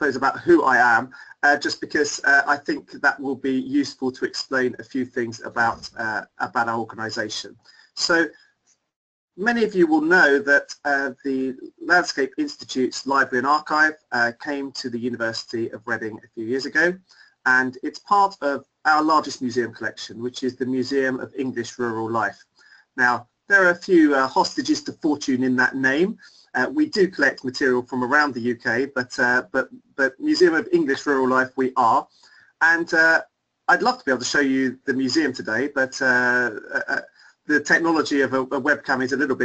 suppose, about who I am, just because I think that will be useful to explain a few things about our organisation. So many of you will know that the Landscape Institute's Library and Archive came to the University of Reading a few years ago, and it's part of our largest museum collection, which is the Museum of English Rural Life. Now, there are a few hostages to fortune in that name. We do collect material from around the UK, but Museum of English Rural Life we are. And I'd love to be able to show you the museum today, but the technology of a webcam is a little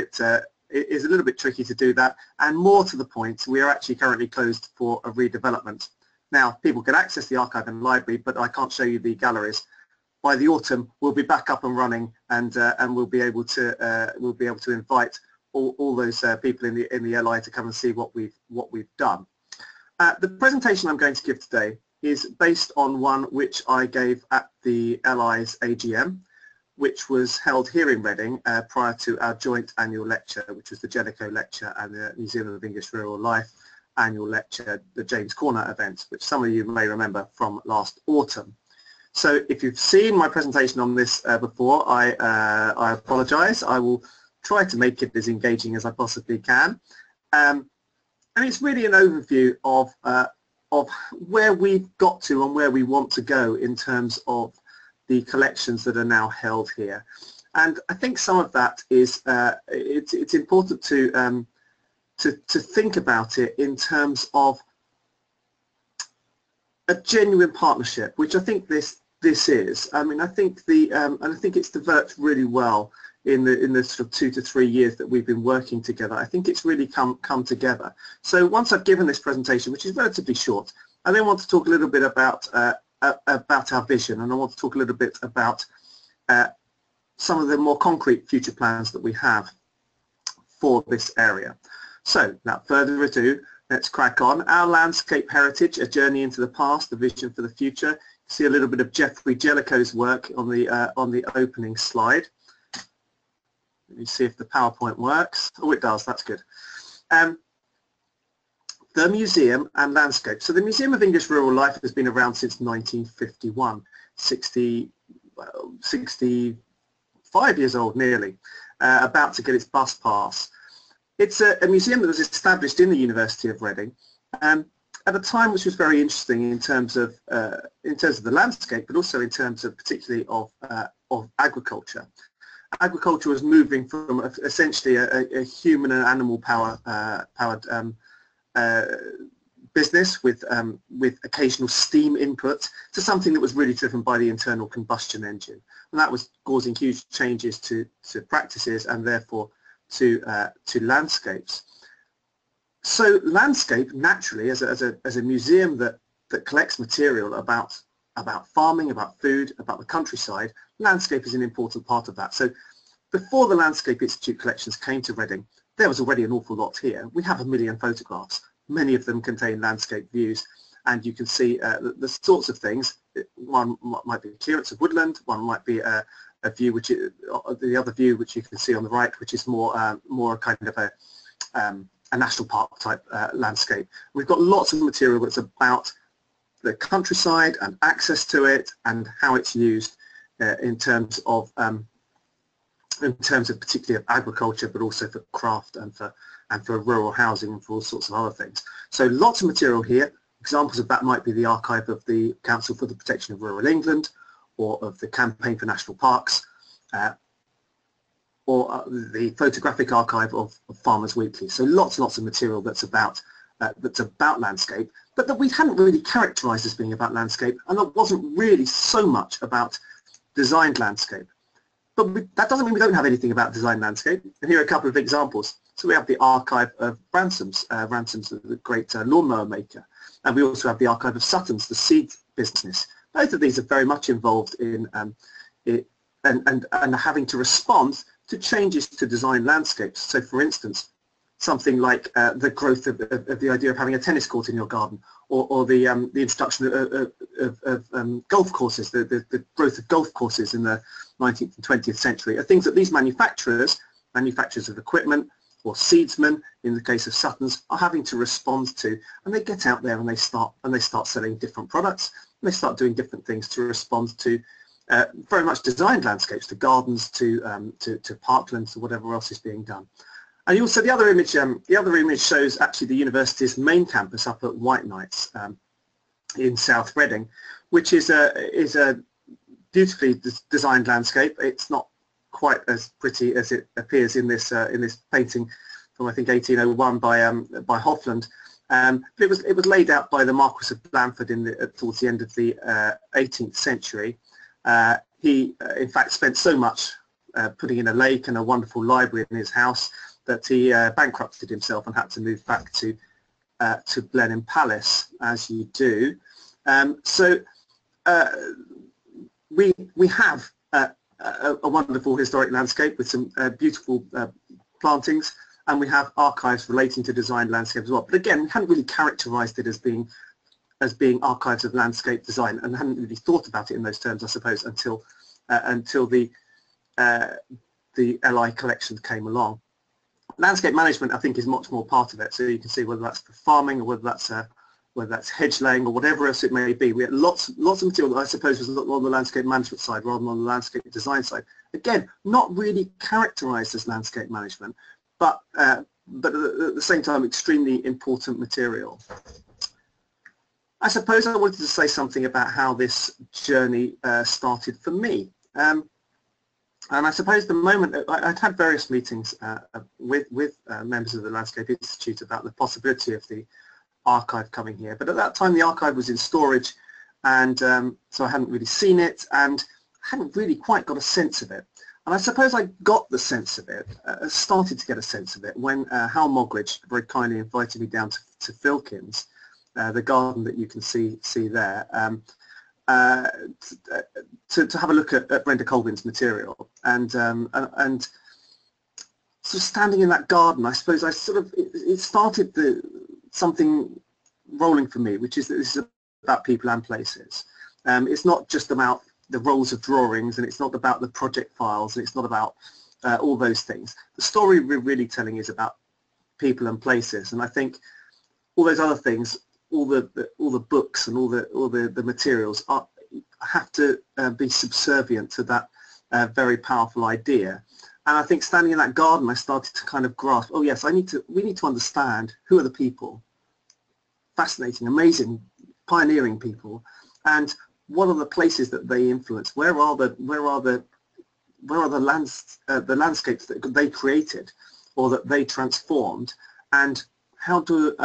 bit tricky to do that. And more to the point, we are actually currently closed for a redevelopment. Now, people can access the archive and library, but I can't show you the galleries. By the autumn, we'll be back up and running, and we'll be able to invite all those people in the LI to come and see what we've done. The presentation I'm going to give today is based on one which I gave at the LI's AGM, which was held here in Reading prior to our joint annual lecture, which was the Jellicoe lecture and the Museum of English Rural Life annual lecture, the James Corner event, which some of you may remember from last autumn. So if you've seen my presentation on this before, I apologise. I will try to make it as engaging as I possibly can. And it's really an overview of where we've got to and where we want to go in terms of the collections that are now held here. And I think some of that is, it's important to think about it in terms of a genuine partnership, which I think this is. I mean, I think and I think it's developed really well in the sort of 2 to 3 years that we've been working together. I think it's really come together. So once I've given this presentation, which is relatively short, I then want to talk a little bit about our vision, and I want to talk a little bit about some of the more concrete future plans that we have for this area. So, without further ado, let's crack on. Our landscape heritage, a journey into the past, the vision for the future. You see a little bit of Geoffrey Jellicoe's work on the opening slide. Let me see if the PowerPoint works. Oh, it does. That's good. The museum and landscape. So the Museum of English Rural Life has been around since 1951, 65 years old nearly, about to get its bus pass. It's a museum that was established in the University of Reading at a time which was very interesting in terms of the landscape, but also in terms of particularly of agriculture. Agriculture was moving from essentially a human and animal powered business with occasional steam input to something that was really driven by the internal combustion engine, and that was causing huge changes to practices and therefore to landscapes. So landscape, naturally, as a museum that collects material about farming, about food, about the countryside, landscape is an important part of that. So before the Landscape Institute collections came to Reading, there was already an awful lot here. We have 1 million photographs. Many of them contain landscape views, and you can see the sorts of things. One might be clearance of woodland, one might be a view which is, the other view which you can see on the right, which is more kind of a national park type landscape. We've got lots of material that's about the countryside and access to it and how it's used in terms of particularly of agriculture, but also for craft and for rural housing and for all sorts of other things. So lots of material here. Examples of that might be the archive of the Council for the Protection of Rural England, or of the Campaign for National Parks, or the photographic archive of Farmers Weekly. So lots of material that's about landscape, but that we hadn't really characterised as being about landscape, and that wasn't really so much about designed landscape. But that doesn't mean we don't have anything about designed landscape, and here are a couple of examples. So we have the archive of Ransom's, Ransom's the great lawnmower maker, and we also have the archive of Sutton's, the seed business. Both of these are very much involved in and having to respond to changes to design landscapes. So for instance, something like the growth of the idea of having a tennis court in your garden, or the introduction of golf courses, the growth of golf courses in the 19th and 20th century, are things that these manufacturers of equipment or seedsmen, in the case of Suttons, are having to respond to, and they get out there and they start selling different products, and they start doing different things to respond to very much designed landscapes, to gardens, to parklands, to whatever else is being done. And also the other image shows actually the university's main campus up at White Knights in South Reading, which is a beautifully designed landscape. It's not quite as pretty as it appears in this painting from, I think, 1801 by Hofland. But it was laid out by the Marquis of Blandford towards the end of the 18th century. He in fact spent so much putting in a lake and a wonderful library in his house that he bankrupted himself and had to move back to Blenheim Palace, as you do. So we have a wonderful historic landscape with some beautiful plantings, and we have archives relating to designed landscape as well. But again, we hadn't really characterised it as being archives of landscape design, and hadn't really thought about it in those terms, I suppose, until the LI collection came along. Landscape management, I think, is much more part of it. So you can see whether that's for farming or whether that's hedge laying or whatever else it may be. We had lots of material that I suppose was on the landscape management side rather than on the landscape design side. Again, not really characterised as landscape management, but at the same time, extremely important material. I suppose I wanted to say something about how this journey started for me. And I suppose the moment I'd had various meetings with members of the Landscape Institute about the possibility of the archive coming here, but at that time the archive was in storage, and so I hadn't really seen it and hadn't really quite got a sense of it. And I suppose I got the sense of it, started to get a sense of it when Hal Moggridge very kindly invited me down to Filkins, the garden that you can see there, to have a look at Brenda Colvin's material, and sort of standing in that garden, I suppose it started something rolling for me, which is that this is about people and places. It's not just about the rolls of drawings, and it's not about the project files, and it's not about all those things. The story we're really telling is about people and places, and I think all those other things, all the books and all the materials have to be subservient to that very powerful idea. And I think standing in that garden, I started to kind of grasp, oh yes, we need to understand who are the people, fascinating, amazing, pioneering people, and what are the places that they influence? Where are the landscapes that they created or that they transformed, and how do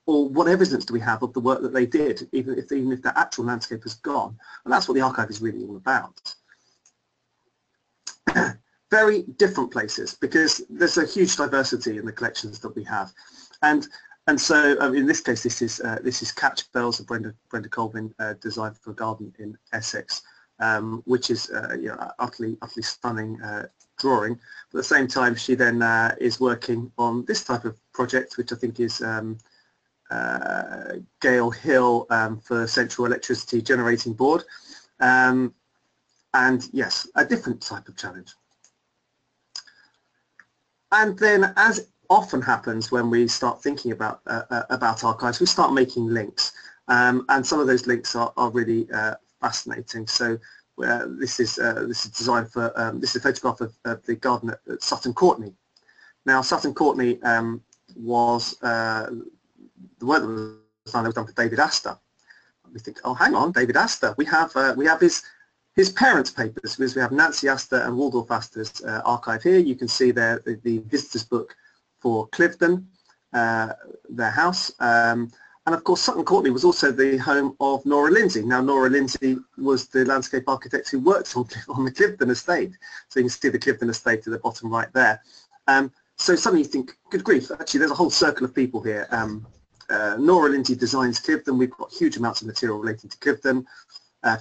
or what evidence do we have of the work that they did, even if the actual landscape has gone? And that's what the archive is really all about. Very different places, because there's a huge diversity in the collections that we have, and so in this case, this is Catch Bells, a Brenda Colvin design for a garden in Essex, which is utterly stunning drawing. But at the same time, she then is working on this type of project, which I think is Gale Hill for Central Electricity Generating Board, and yes, a different type of challenge. And then, as often happens when we start thinking about archives, we start making links, and some of those links are really fascinating. So this is designed for this is a photograph of the garden at Sutton Courtenay. Now, Sutton Courtenay was the work that was done for David Astor. We think, oh, hang on, David Astor. We have his parents' papers, because we have Nancy Astor and Waldorf Astor's archive here. You can see there the visitors' book for Cliveden, their house. And of course, Sutton Courtenay was also the home of Nora Lindsay. Now, Nora Lindsay was the landscape architect who worked on the Cliveden estate. So you can see the Cliveden estate at the bottom right there. So suddenly you think, good grief, actually there's a whole circle of people here. Nora Lindsay designs Cliveden. We've got huge amounts of material relating to Cliveden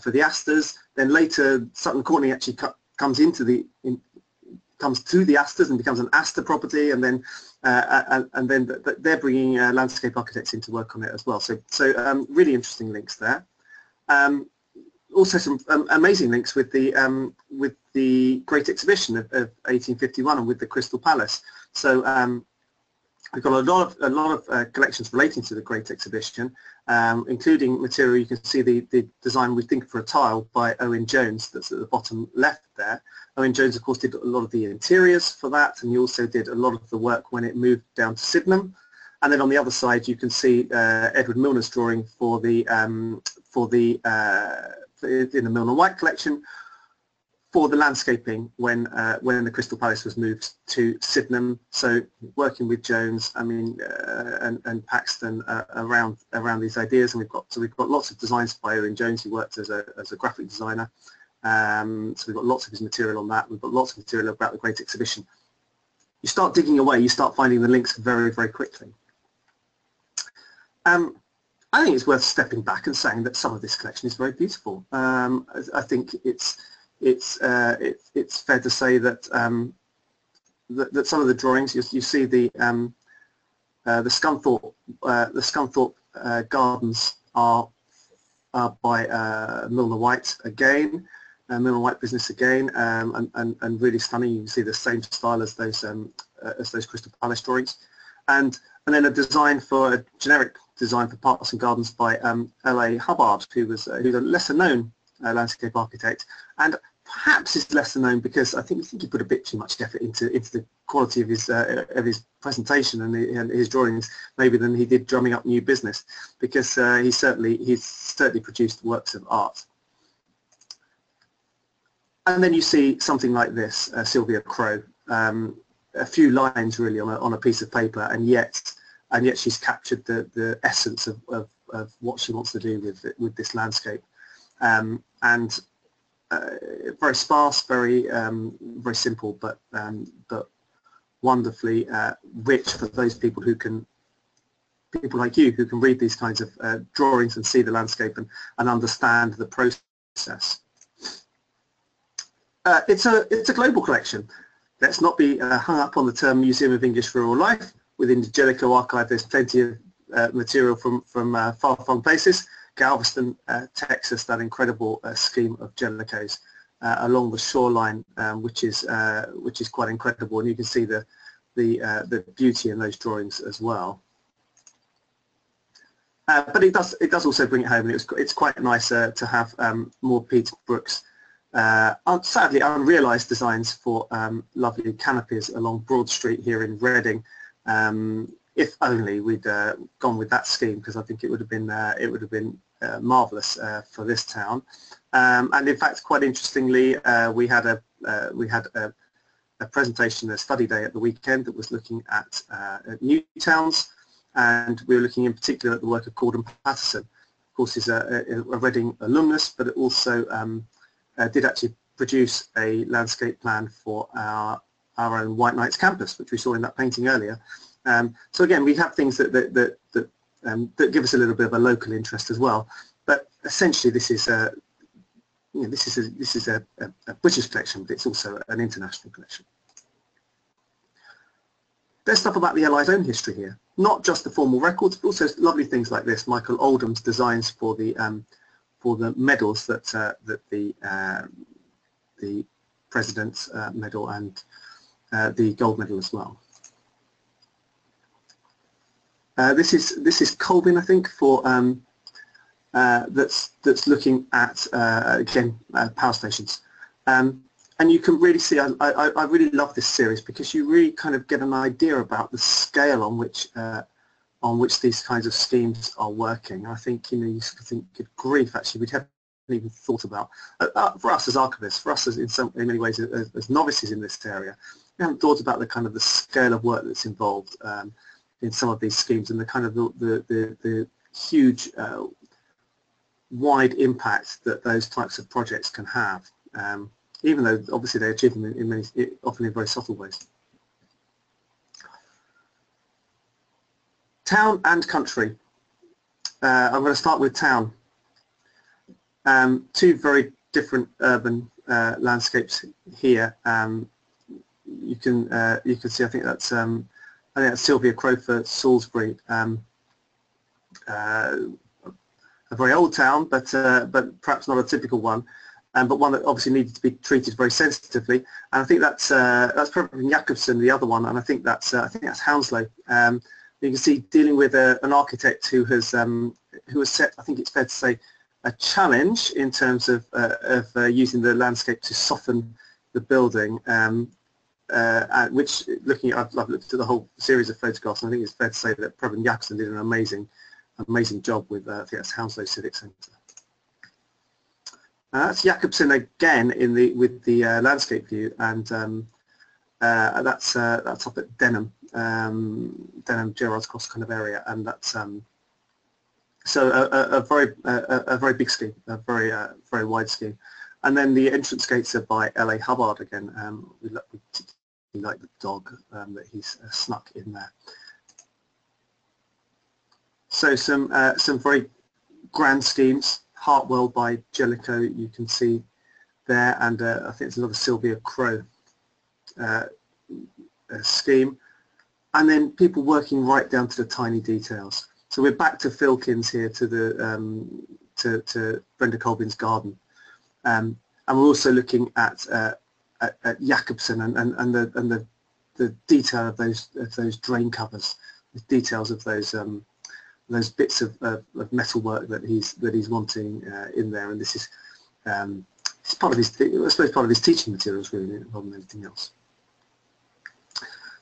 for the Astors. Then later, Sutton Courtenay actually comes to the Astors and becomes an Astor property, and then they're bringing landscape architects in to work on it as well. So really interesting links there. Also some amazing links with the Great Exhibition of 1851 and with the Crystal Palace. So We've got a lot of collections relating to the Great Exhibition, including material. You can see the design we think for a tile by Owen Jones that's at the bottom left there. Owen Jones, of course, did a lot of the interiors for that, and he also did a lot of the work when it moved down to Sydenham. And then on the other side, you can see Edward Milner's drawing for the in the Milner White collection for the landscaping when the Crystal Palace was moved to Sydenham. So working with Jones, I mean, and Paxton around these ideas, and we've got lots of designs by Owen Jones. He worked as a graphic designer, so we've got lots of his material on that. We've got lots of material about the Great Exhibition. You start digging away, you start finding the links very, very quickly. I think it's worth stepping back and saying that some of this collection is very beautiful. I think it's fair to say that that some of the drawings you see the Scunthorpe gardens are by Milner White again, Milner White business again, and really stunning. You can see the same style as those Crystal Palace drawings, and then a generic design for parks and gardens by L.A. Hubbard, who's a lesser known landscape architect, and perhaps is lesser known because I think he put a bit too much effort into the quality of his presentation and his drawings, maybe than he did drumming up new business, because he's certainly produced works of art. And then you see something like this, Sylvia Crowe, a few lines really on a piece of paper, and yet she's captured the essence of what she wants to do with this landscape, and very sparse, very simple, but wonderfully rich for those people like you who can read these kinds of drawings and see the landscape and understand the process. It's a global collection. Let's not be hung up on the term Museum of English Rural Life. Within the Jellicoe archive, there's plenty of material from far-flung places. Galveston, Texas, that incredible scheme of Jellicoes along the shoreline, which is quite incredible, and you can see the beauty in those drawings as well. But it does also bring it home, and it's quite nice to have more Peter Brooks. Sadly unrealised designs for lovely canopies along Broad Street here in Reading. If only we'd gone with that scheme, because I think it would have been marvellous for this town. And in fact, quite interestingly, we had a presentation, a study day at the weekend that was looking at new towns, and we were looking in particular at the work of Gordon Patterson. Of course, he's a Reading alumnus, but it also did actually produce a landscape plan for our own White Knights campus, which we saw in that painting earlier. So again, we have things that give us a little bit of a local interest as well. But essentially, this is a British collection, but it's also an international collection. There's stuff about the Allies' own history here, not just the formal records, but also lovely things like this. Michael Oldham's designs for the medals that the President's medal and the gold medal as well. This is Colvin, I think, for that's looking at again power stations, and you can really see. I really love this series because you really kind of get an idea about the scale on which these kinds of schemes are working. I think you sort of think, good grief, actually, we haven't even thought about for us as archivists, for us as in many ways as novices in this area, we haven't thought about the scale of work that's involved in some of these schemes, and the kind of the huge wide impact that those types of projects can have, even though obviously they achieve them in many, often in very subtle ways. Town and country. I'm going to start with town. Two very different urban landscapes here. You can see. I think that's Sylvia Crowe for Salisbury. A very old town, but perhaps not a typical one. but one that obviously needed to be treated very sensitively. And I think that's probably Jakobsen, the other one, and I think that's Hounslow. You can see dealing with an architect who has set, I think it's fair to say, a challenge in terms of using the landscape to soften the building, which I've looked at the whole series of photographs, and I think it's fair to say that Preben Jakobsen did an amazing job with I think that's Hounslow Civic Centre. That's Jakobsen again with the landscape view, and that's up at Denham, Gerrards Cross kind of area, and that's so a very big scheme, a very wide scheme. And then the entrance gates are by L.A. Hubbard again. We particularly like the dog that he's snuck in there. So some very grand schemes. Hartwell by Jellicoe, you can see there, and I think it's another Sylvia Crowe scheme. And then people working right down to the tiny details. So we're back to Filkins here, to the to Brenda Colbin's garden, and we're also looking at Jakobsen and the detail of those drain covers, the details of those bits of metalwork that he's wanting in there, and this is it's part of his, I suppose, part of his teaching materials really, rather than anything else.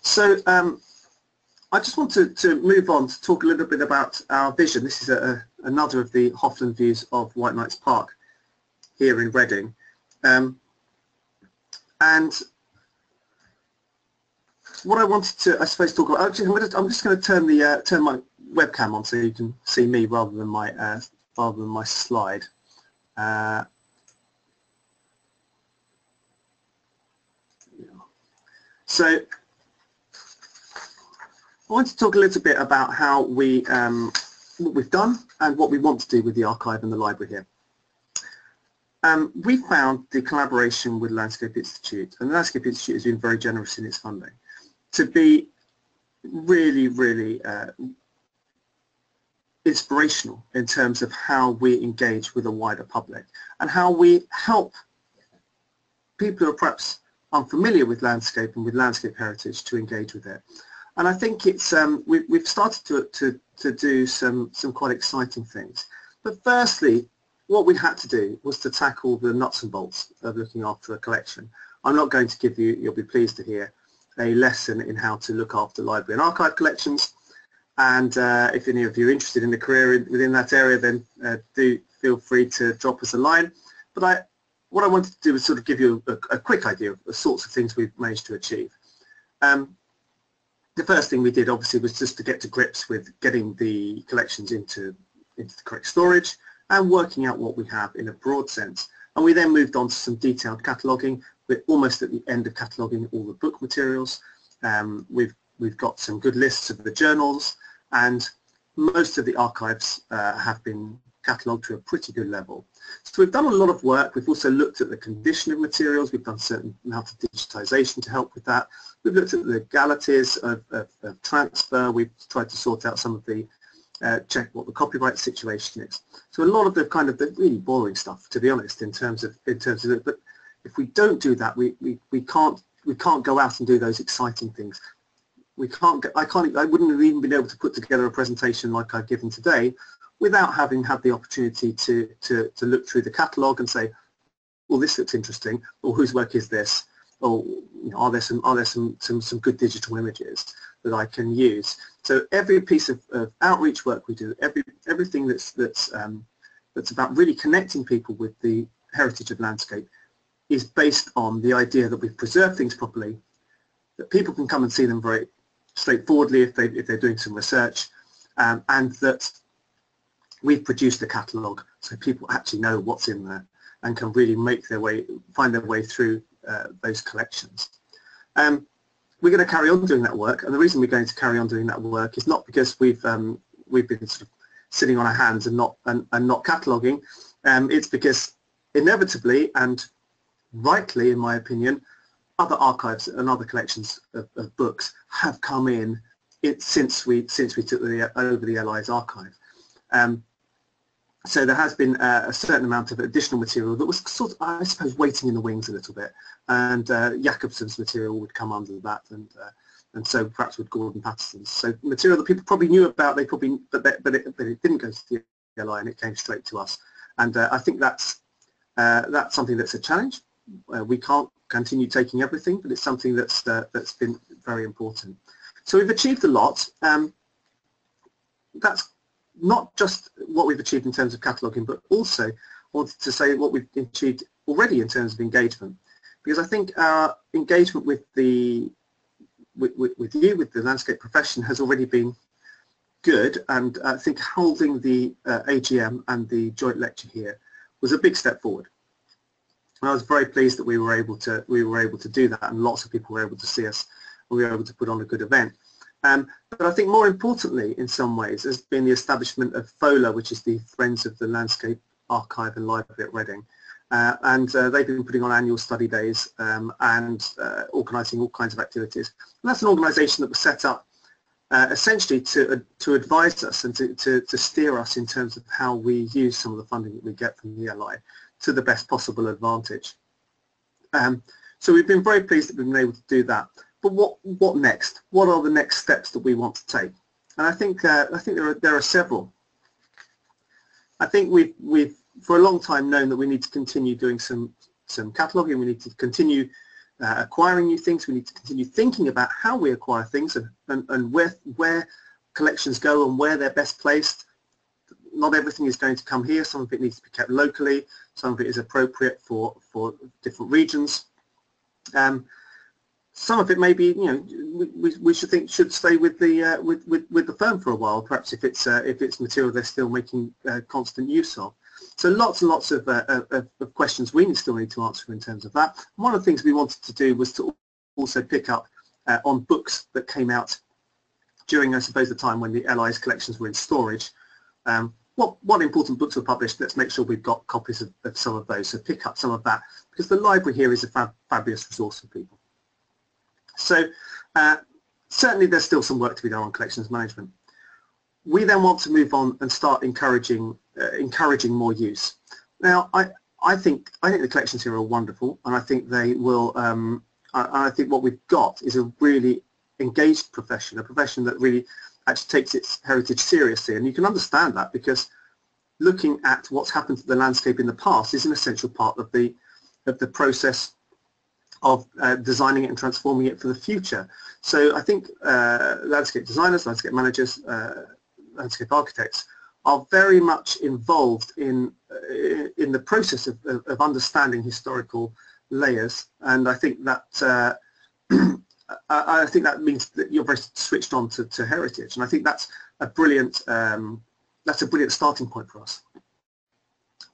So I just want to move on to talk a little bit about our vision. This is another of the Hofland views of White Knights Park here in Reading, and what I wanted to, I suppose, talk about. Actually, I'm just going to turn my webcam on so you can see me rather than my slide. So I want to talk a little bit about how what we've done and what we want to do with the archive and the library here. We found the collaboration with Landscape Institute, and the Landscape Institute has been very generous in its funding, to be really inspirational in terms of how we engage with a wider public and how we help people who are perhaps unfamiliar with landscape and with landscape heritage to engage with it. And I think it's we've started to do some quite exciting things. But firstly, what we had to do was to tackle the nuts and bolts of looking after a collection. I'm not going to give you, you'll be pleased to hear, a lesson in how to look after library and archive collections. And if any of you are interested in a career within that area, then do feel free to drop us a line. But what I wanted to do was sort of give you a quick idea of the sorts of things we've managed to achieve. The first thing we did, obviously, was just to get to grips with getting the collections into the correct storage and working out what we have in a broad sense. And we then moved on to some detailed cataloguing. We're almost at the end of cataloguing all the book materials. We've got some good lists of the journals, and most of the archives have been catalogued to a pretty good level. So we've done a lot of work. We've also looked at the condition of materials. We've done a certain amount of digitization to help with that. We've looked at the legalities of transfer. We've tried to sort out some of the check what the copyright situation is. So a lot of the kind of the really boring stuff, to be honest, in terms of it. But if we don't do that, we can't go out and do those exciting things. I wouldn't have even been able to put together a presentation like I've given today without having had the opportunity to look through the catalogue and say, well, this looks interesting, or whose work is this, or are there some good digital images that I can use. So every piece of outreach work we do, everything that's about really connecting people with the heritage of landscape is based on the idea that we've preserved things properly, that people can come and see them very straightforwardly if they're doing some research, and that we've produced a catalogue so people actually know what's in there and can really find their way through those collections. We're going to carry on doing that work, and the reason we're going to carry on doing that work is not because we've been sort of sitting on our hands and not cataloguing. It's because inevitably and rightly, in my opinion, other archives and other collections of books have come in since we took over the LI's archive. So there has been a certain amount of additional material that was sort of, I suppose, waiting in the wings a little bit, and Jakobsen's material would come under that, and so perhaps with Gordon Patterson's. So material that people probably knew about, they probably, but it didn't go to the LI and it came straight to us. And I think that's something that's a challenge. We can't continue taking everything, but it's something that's been very important. So we've achieved a lot. That's not just what we've achieved in terms of cataloguing, but also I wanted to say what we've achieved already in terms of engagement, because I think our engagement with the landscape profession has already been good, and I think holding the AGM and the joint lecture here was a big step forward. And I was very pleased that we were able to do that, and lots of people were able to see us, and we were able to put on a good event. But I think more importantly, in some ways, has been the establishment of FOLA, which is the Friends of the Landscape Archive and Library at Reading. They've been putting on annual study days and organising all kinds of activities. And that's an organisation that was set up essentially to advise us and to steer us in terms of how we use some of the funding that we get from the LI to the best possible advantage. So we've been very pleased that we've been able to do that. But what next? What are the next steps that we want to take? And I think there are several. I think we've for a long time known that we need to continue doing some cataloguing. We need to continue acquiring new things. We need to continue thinking about how we acquire things and where collections go and where they're best placed. Not everything is going to come here. Some of it needs to be kept locally. Some of it is appropriate for different regions. Some of it may be, you know, we should stay with the firm for a while. Perhaps if it's material they're still making constant use of. So lots and lots of questions we still need to answer in terms of that. And one of the things we wanted to do was to also pick up on books that came out during, I suppose, the time when the LI's collections were in storage. What important books were published? Let's make sure we've got copies of some of those. So pick up some of that, because the library here is a fabulous resource for people. So certainly there's still some work to be done on collections management. We then want to move on and start encouraging more use. Now, I think the collections here are wonderful, and I think they will. I think what we've got is a really engaged profession, a profession that really actually takes its heritage seriously, and you can understand that because looking at what's happened to the landscape in the past is an essential part of the process of designing it and transforming it for the future. So I think landscape designers, landscape managers, landscape architects are very much involved in the process of understanding historical layers, and I think that I think that means that you're very switched on to heritage, and I think that's a brilliant starting point for us.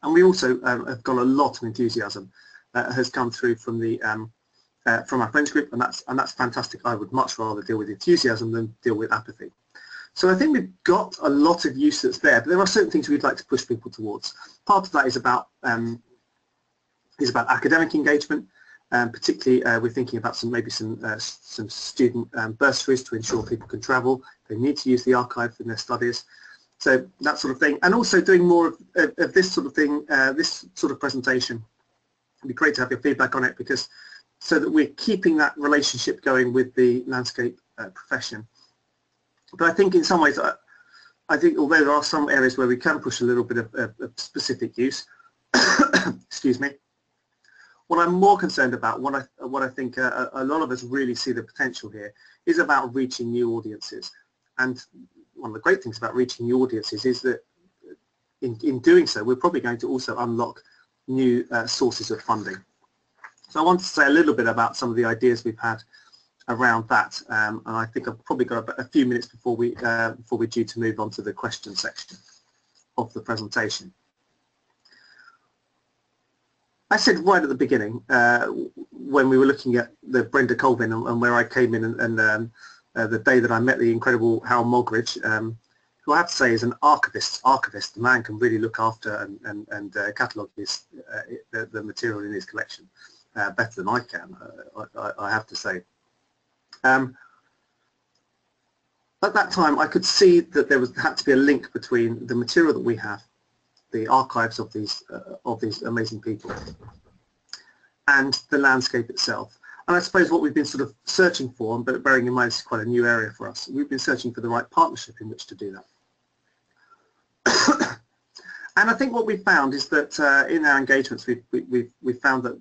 And we also have got a lot of enthusiasm that has come through from the from our friends group, and that's fantastic. I would much rather deal with enthusiasm than deal with apathy. So I think we've got a lot of use that's there, but there are certain things we'd like to push people towards. Part of that is about academic engagement, particularly we're thinking about some student bursaries to ensure people can travel. They need to use the archive in their studies, so that sort of thing, and also doing more of this sort of thing, this sort of presentation. It'd be great to have your feedback on it, because so that we're keeping that relationship going with the landscape profession. But I think in some ways, I think although there are some areas where we can push a little bit of specific use, excuse me, what I'm more concerned about, what I think a lot of us really see the potential here, is about reaching new audiences. And one of the great things about reaching new audiences is that in doing so, we're probably going to also unlock new sources of funding. So I want to say a little bit about some of the ideas we've had around that, and I think I've probably got a few minutes before we're due to move on to the question section of the presentation. I said right at the beginning, when we were looking at the Brenda Colvin and where I came in, and the day that I met the incredible Hal Mogridge, who I have to say is an archivist. The man can really look after and catalogue the material in his collection better than I can, I have to say. At that time, I could see that there had to be a link between the material that we have, the archives of these amazing people, and the landscape itself. And I suppose what we've been sort of searching for, but bearing in mind it's quite a new area for us, we've been searching for the right partnership in which to do that. And I think what we've found is that in our engagements, we've found that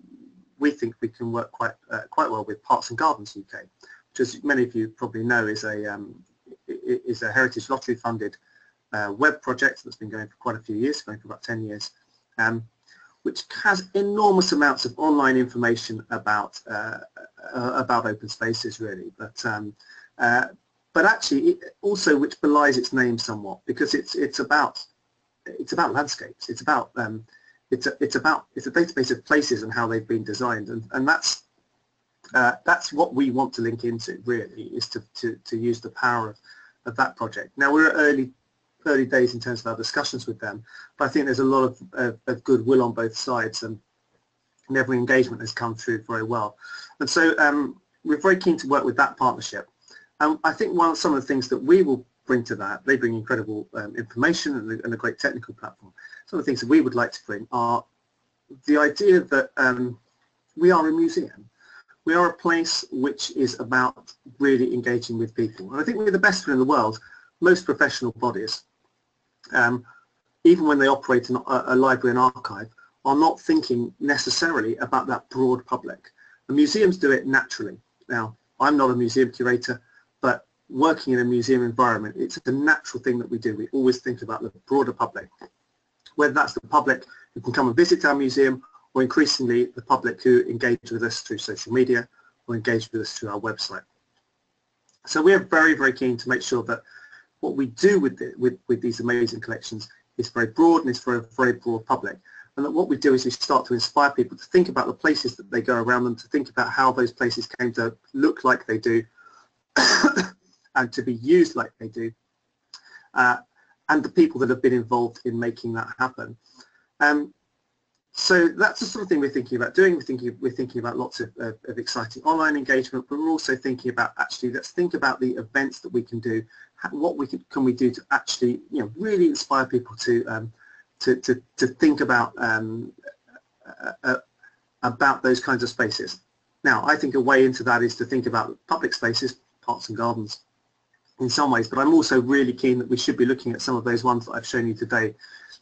we think we can work quite well with Parks and Gardens UK, which, as many of you probably know, is a Heritage Lottery funded web project that's been going for quite a few years, going for about 10 years, which has enormous amounts of online information about open spaces, really, but actually also which belies its name somewhat, because it's about landscapes. It's a database of places and how they've been designed, and that's what we want to link into, really, is to use the power of that project. Now, we're at early days in terms of our discussions with them, but I think there's a lot of goodwill on both sides, and every engagement has come through very well. And so we're very keen to work with that partnership. I think some of the things that we will bring to that, they bring incredible information and a great technical platform. Some of the things that we would like to bring are the idea that we are a museum. We are a place which is about really engaging with people. And I think we're the best in the world. Most professional bodies, even when they operate in a library and archive, are not thinking necessarily about that broad public. The museums do it naturally. Now, I'm not a museum curator, but working in a museum environment, it's a natural thing that we do. We always think about the broader public, whether that's the public who can come and visit our museum, or increasingly the public who engage with us through social media or engage with us through our website. So we are very, very keen to make sure that what we do with these amazing collections is very broad and it's for a very broad public. And that what we do is we start to inspire people to think about the places that they go around them, to think about how those places came to look like they do and to be used like they do, and the people that have been involved in making that happen. So that's the sort of thing we're thinking about doing. We're thinking about lots of exciting online engagement, but we're also thinking about, actually, let's think about the events that we can do. What can we do to actually, really inspire people to think about those kinds of spaces. Now, I think a way into that is to think about public spaces, parks and gardens, in some ways. But I'm also really keen that we should be looking at some of those ones that I've shown you today.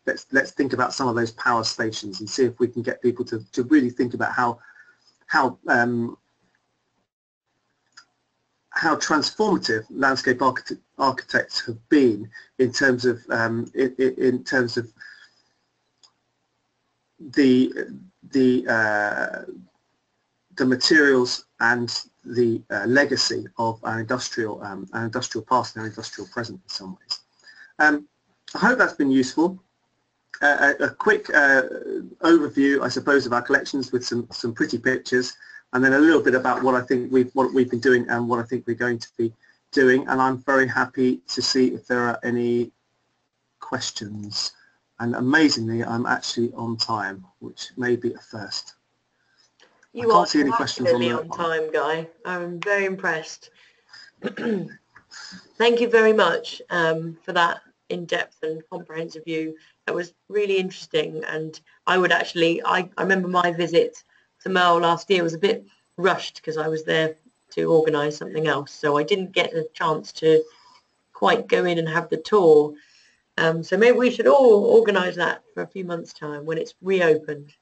Let's think about some of those power stations and see if we can get people to really think about how transformative landscape architects have been in terms of the materials and the legacy of our industrial past and our industrial present in some ways. I hope that's been useful. A quick overview, I suppose, of our collections with some pretty pictures, and then a little bit about what I think we've been doing and what I think we're going to be doing. And I'm very happy to see if there are any questions. And amazingly, I'm actually on time, which may be a first. You are absolutely on time, Guy. I'm very impressed. Thank you very much for that in-depth and comprehensive view. That was really interesting, and I remember my visit to Merle last year was a bit rushed because I was there to organise something else, so I didn't get a chance to quite go in and have the tour. So maybe we should all organise that for a few months' time when it's reopened.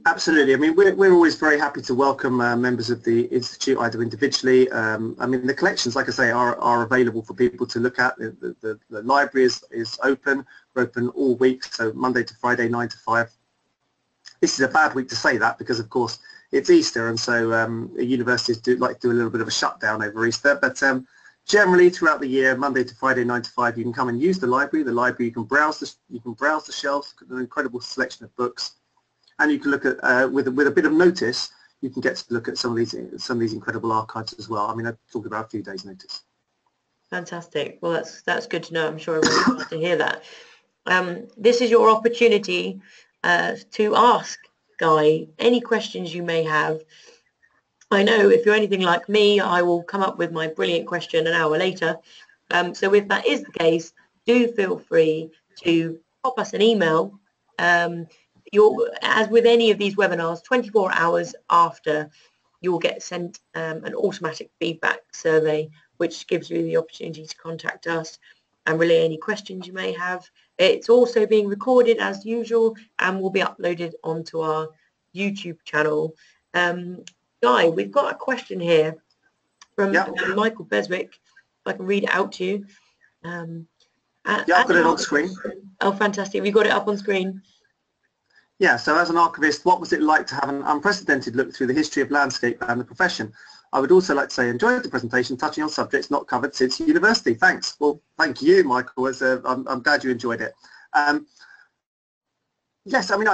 Absolutely. I mean, we're always very happy to welcome members of the Institute, either individually. I mean, the collections, like I say, are available for people to look at. The library is open. We're open all week, so Monday to Friday, 9 to 5. This is a bad week to say that because, of course, it's Easter, and so universities do like to do a little bit of a shutdown over Easter. But generally, throughout the year, Monday to Friday, 9 to 5, you can come and use the library. The library, you can browse the shelves, an incredible selection of books. And you can look at, with a bit of notice, you can get to look at some of these incredible archives as well. I mean, I talked about a few days' notice. Fantastic. Well, that's good to know. I'm sure everyone's glad to hear that. This is your opportunity to ask Guy any questions you may have. I know if you're anything like me, I will come up with my brilliant question an hour later. So if that is the case, do feel free to pop us an email. As with any of these webinars, 24 hours after, you'll get sent an automatic feedback survey, which gives you the opportunity to contact us and relay any questions you may have. It's also being recorded as usual and will be uploaded onto our YouTube channel. Guy, we've got a question here from Michael Beswick. If I can read it out to you. I've got it on screen. Oh, fantastic. Have you got it up on screen? Yeah, so as an archivist, what was it like to have an unprecedented look through the history of landscape and the profession? I would also like to say enjoyed the presentation, touching on subjects not covered since university. Thanks. Well, thank you, Michael. I'm glad you enjoyed it. Yes, I mean,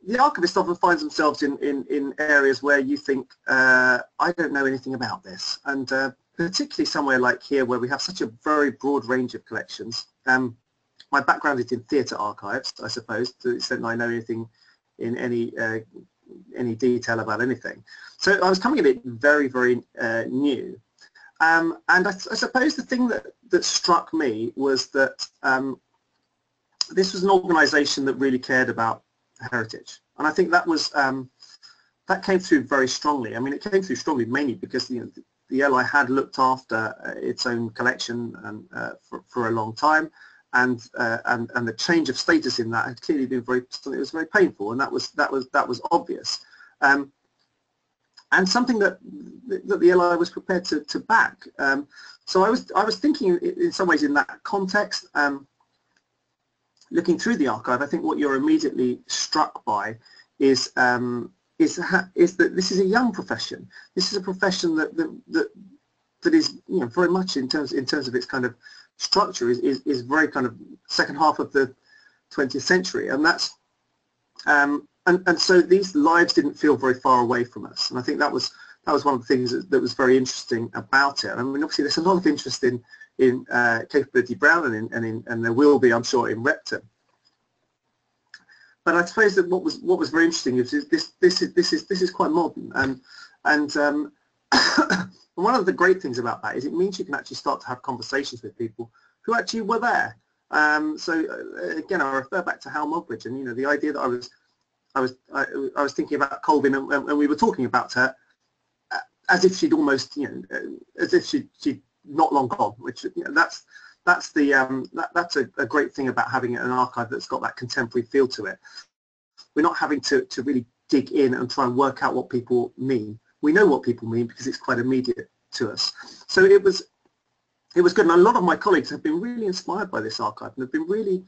the archivist often finds themselves in areas where you think, I don't know anything about this. And particularly somewhere like here where we have such a very broad range of collections. My background is in theatre archives, I suppose, to the extent that I know anything in any detail about anything. So I was coming at it very, very new. And I suppose the thing that struck me was that this was an organisation that really cared about heritage. And I think that was that came through very strongly. I mean, it came through strongly mainly because the LI had looked after its own collection and for a long time. And the change of status in that had clearly been it was very painful, and that was obvious, and something that the LI was prepared to back. So I was thinking in some ways in that context, looking through the archive. I think what you're immediately struck by is that this is a young profession. This is a profession that is very much in terms of its kind of structure is very kind of second half of the 20th century, and that's and so these lives didn't feel very far away from us, and I think that was one of the things that was very interesting about it. I mean, obviously there's a lot of interest in Capability Brown and there will be, I'm sure, in Repton. But I suppose that what was very interesting is this is quite modern, and and one of the great things about that is it means you can actually start to have conversations with people who actually were there. So again, I refer back to Hal Mogbridge, and the idea that I was thinking about Colvin, and we were talking about her as if she'd almost as if she'd not long gone. Which that's a great thing about having an archive that's got that contemporary feel to it. We're not having to really dig in and try and work out what people mean. We know what people mean because it's quite immediate to us. So it was good, and a lot of my colleagues have been really inspired by this archive and have been really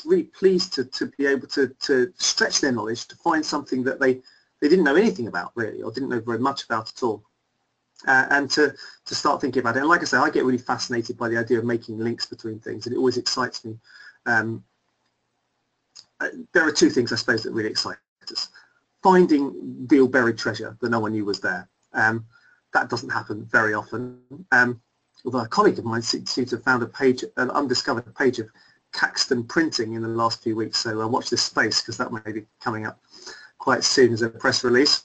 really pleased to be able to stretch their knowledge, to find something that they didn't know anything about really, or didn't know very much about at all, and to start thinking about it. And like I say, I get really fascinated by the idea of making links between things, and it always excites me. There are two things, I suppose, that really excite us. Finding real buried treasure that no one knew was there. That doesn't happen very often. Although a colleague of mine seems to have found an undiscovered page of Caxton printing in the last few weeks. So watch this space, because that may be coming up quite soon as a press release.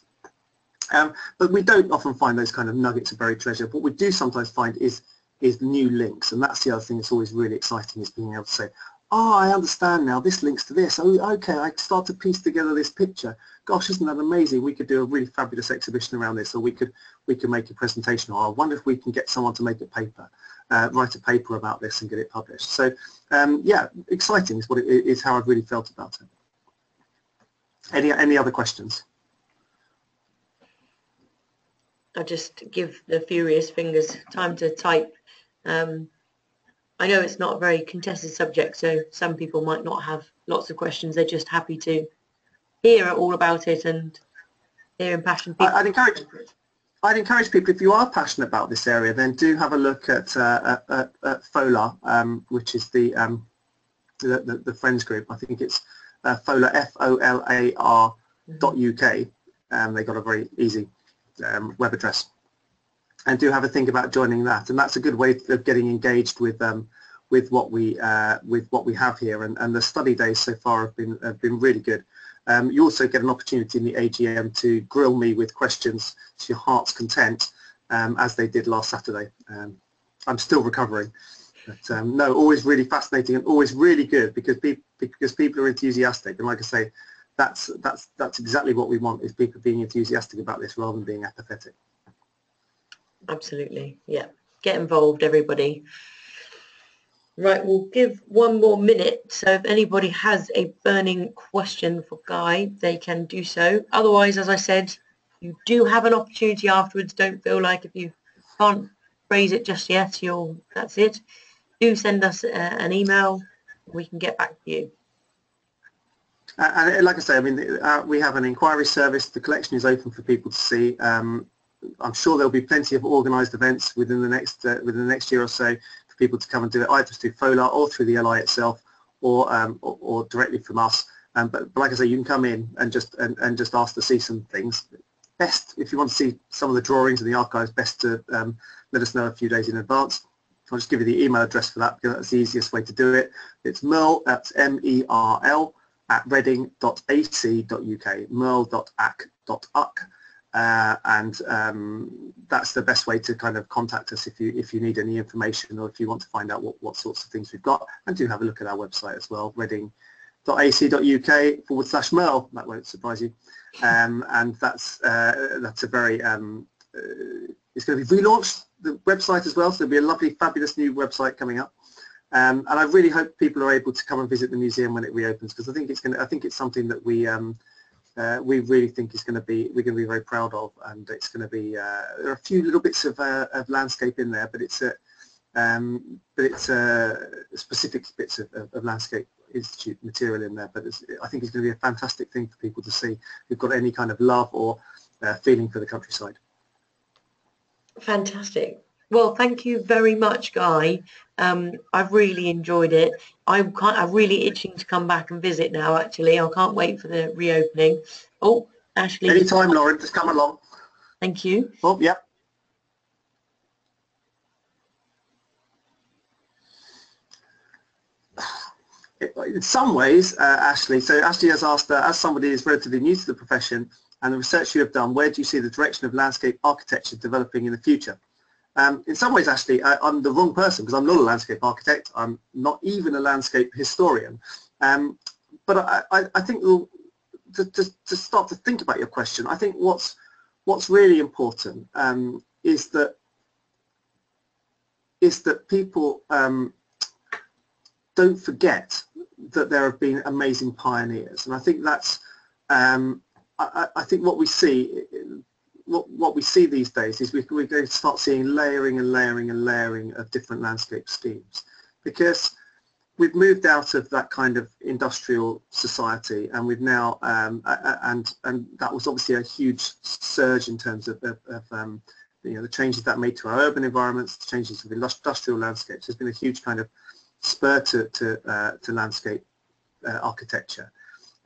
But we don't often find those kind of nuggets of buried treasure. What we do sometimes find is new links, and that's the other thing that's always really exciting, is being able to say, oh, I understand now, this links to this. Oh, okay, I start to piece together this picture. Gosh, isn't that amazing? We could do a really fabulous exhibition around this, or we could make a presentation, or I wonder if we can get someone to make a paper, write a paper about this and get it published. So yeah, exciting is what it is, how I've really felt about it. Any other questions? I'll just give the furious fingers time to type. I know it's not a very contested subject, so some people might not have lots of questions. They're just happy to hear all about it and hear impassioned people. I'd encourage people, if you are passionate about this area, then do have a look at FOLAR, which is the Friends group. I think it's FOLAR, FOLAR.UK. They got a very easy web address, and do have a think about joining that. And that's a good way of getting engaged with what we have here. And the study days so far have been really good. You also get an opportunity in the AGM to grill me with questions to your heart's content, as they did last Saturday. I'm still recovering. But no, always really fascinating and always really good because people are enthusiastic. And like I say, that's exactly what we want, is people being enthusiastic about this rather than being apathetic. Absolutely, yeah. Get involved, everybody. Right, we'll give one more minute, so if anybody has a burning question for Guy, they can do so. Otherwise, as I said, you do have an opportunity afterwards. Don't feel like if you can't phrase it just yet, that's it. Do send us an email. We can get back to you. And like I say, I mean, we have an inquiry service. The collection is open for people to see. I'm sure there'll be plenty of organised events within the next year or so for people to come and do it, either through FOLA or through the LI itself, or directly from us. But like I say, you can come in and just ask to see some things. Best, if you want to see some of the drawings and the archives, best to let us know a few days in advance. I'll just give you the email address for that because that's the easiest way to do it. It's merl, that's MERL, at reading.ac.uk, merl.ac.uk. And that's the best way to kind of contact us if you need any information, or if you want to find out what sorts of things we've got. And do have a look at our website as well, reading.ac.uk/merl. That won't surprise you. And that's a very it's going to be relaunched, the website as well, so there'll be a lovely, fabulous new website coming up. And I really hope people are able to come and visit the museum when it reopens, because I think it's something that we really think we're going to be very proud of, and it's going to be there are a few little bits of landscape in there, but it's specific bits of landscape institute material in there. But I think it's going to be a fantastic thing for people to see who've got any kind of love or feeling for the countryside. Fantastic. Well, thank you very much, Guy. I've really enjoyed it. I'm really itching to come back and visit now, actually. I can't wait for the reopening. Oh, Ashley. Anytime, Lauren, just come along. Thank you. Oh, yep. In some ways, Ashley, so Ashley has asked, as somebody who is relatively new to the profession and the research you have done, where do you see the direction of landscape architecture developing in the future? In some ways, Ashley, I'm the wrong person, because I'm not a landscape architect. I'm not even a landscape historian. But I think to start to think about your question, I think what's really important is that people don't forget that there have been amazing pioneers, and I think that's I think what we see. What we see these days is we're going to start seeing layering and layering and layering of different landscape schemes, because we've moved out of that kind of industrial society, and we've now and that was obviously a huge surge in terms of the changes that made to our urban environments, the changes of industrial landscapes. There's been a huge kind of spur to landscape architecture,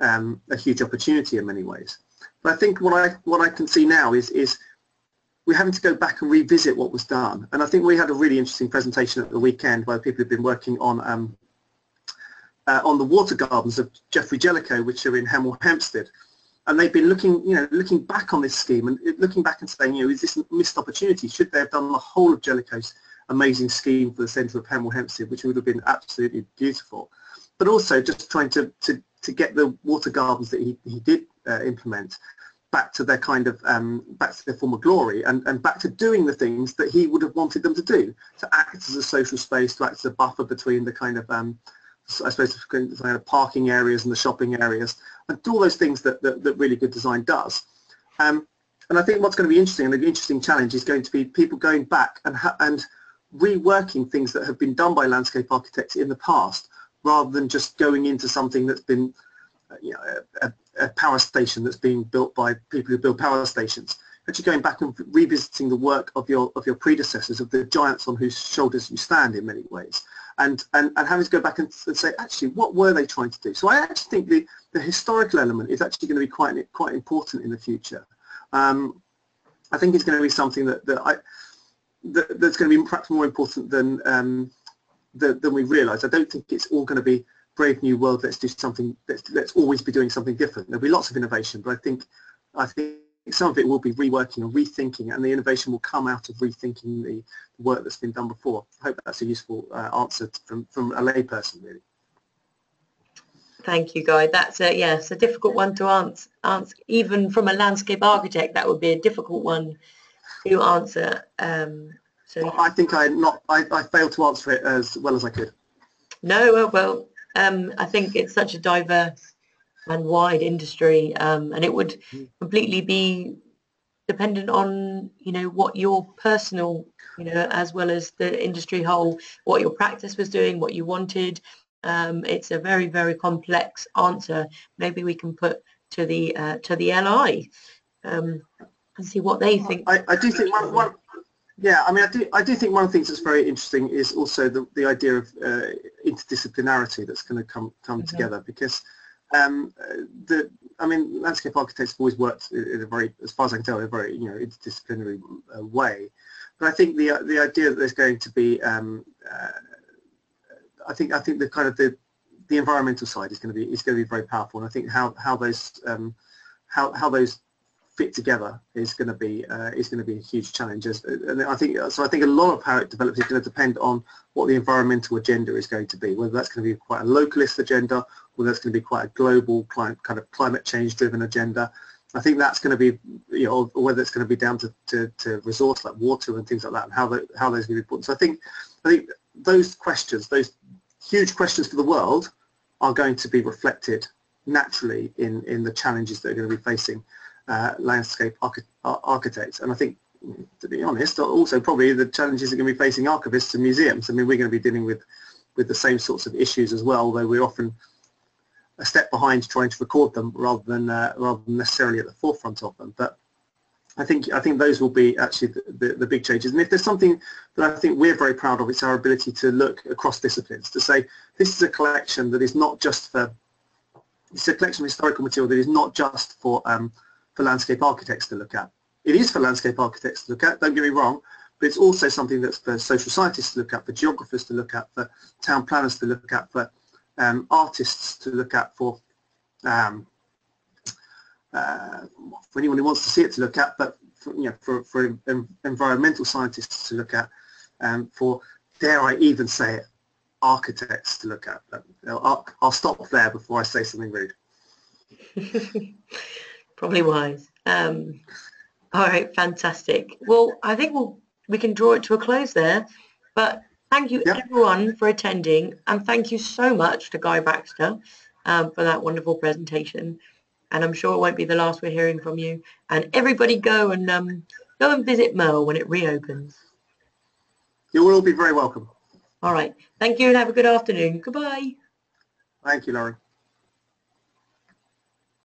a huge opportunity in many ways. But I think what I can see now is we're having to go back and revisit what was done. And I think we had a really interesting presentation at the weekend by people who've been working on the water gardens of Geoffrey Jellicoe, which are in Hemel Hempstead. And they've been looking back on this scheme and looking back and saying, is this a missed opportunity? Should they have done the whole of Jellicoe's amazing scheme for the centre of Hemel Hempstead, which would have been absolutely beautiful? But also just trying to get the water gardens that he did implement back to their kind of back to their former glory, and back to doing the things that he would have wanted them to do, to act as a social space, to act as a buffer between the kind of I suppose the kind of parking areas and the shopping areas, and do all those things that really good design does. And I think what's going to be interesting, and an interesting challenge, is going to be people going back and reworking things that have been done by landscape architects in the past, rather than just going into something that's been a power station that's being built by people who build power stations. Actually going back and revisiting the work of your predecessors, of the giants on whose shoulders you stand in many ways, and having to go back and say, actually, what were they trying to do? So I actually think the historical element is actually going to be quite important in the future. I think it's going to be something that's going to be perhaps more important than we realise. I don't think it's all going to be brave new world, let's do something, let's always be doing something different. There'll be lots of innovation, but I think some of it will be reworking and rethinking, and the innovation will come out of rethinking the work that's been done before. I hope that's a useful answer from a layperson, really. Thank you, Guy. That's it's a difficult one to answer. Even from a landscape architect, that would be a difficult one to answer. So I think I failed to answer it as well as I could. No, well, I think it's such a diverse and wide industry, and it would completely be dependent on, you know, what your personal, you know, as well as the industry whole, what your practice was doing, what you wanted. It's a very, very complex answer. Maybe we can put to the LI and see what they think. I do think one yeah, I mean, I do think one of the things that's very interesting is also the idea of interdisciplinarity that's going to come together, because I mean, landscape architects have always worked in a very, as far as I can tell, in a very, you know, interdisciplinary way. But I think the idea that there's going to be, I think the kind of the environmental side is going to be very powerful, and I think how those fit together is going to be a huge challenge. And I think a lot of how it develops is going to depend on what the environmental agenda is going to be, whether that's going to be quite a localist agenda, whether that's going to be quite a global kind of climate change driven agenda. I think that's going to be, you know, or whether it's going to be down to resource like water and things like that, and how those are going to be important. So I think those questions, those huge questions for the world, are going to be reflected naturally in the challenges that are going to be facing landscape architects. And I think, to be honest, also probably the challenges are going to be facing archivists and museums. I mean, we're going to be dealing with the same sorts of issues as well, although we're often a step behind trying to record them rather than necessarily at the forefront of them. But I think those will be actually the big changes. And if there's something that I think we're very proud of, it's our ability to look across disciplines, to say this is a collection that is not just for, it's a collection of historical material that is not just for landscape architects to look at. It is for landscape architects to look at, don't get me wrong, but it's also something that's for social scientists to look at, for geographers to look at, for town planners to look at, for artists to look at, for anyone who wants to see it to look at, but for environmental scientists to look at, for, dare I even say it, architects to look at. But I'll stop there before I say something rude. Probably wise. All right, fantastic. Well, I think we can draw it to a close there, but thank you everyone for attending, and thank you so much to Guy Baxter for that wonderful presentation. And I'm sure it won't be the last we're hearing from you. And everybody go and visit Merle when it reopens. You will all be very welcome. All right. Thank you and have a good afternoon. Goodbye. Thank you, Laurie.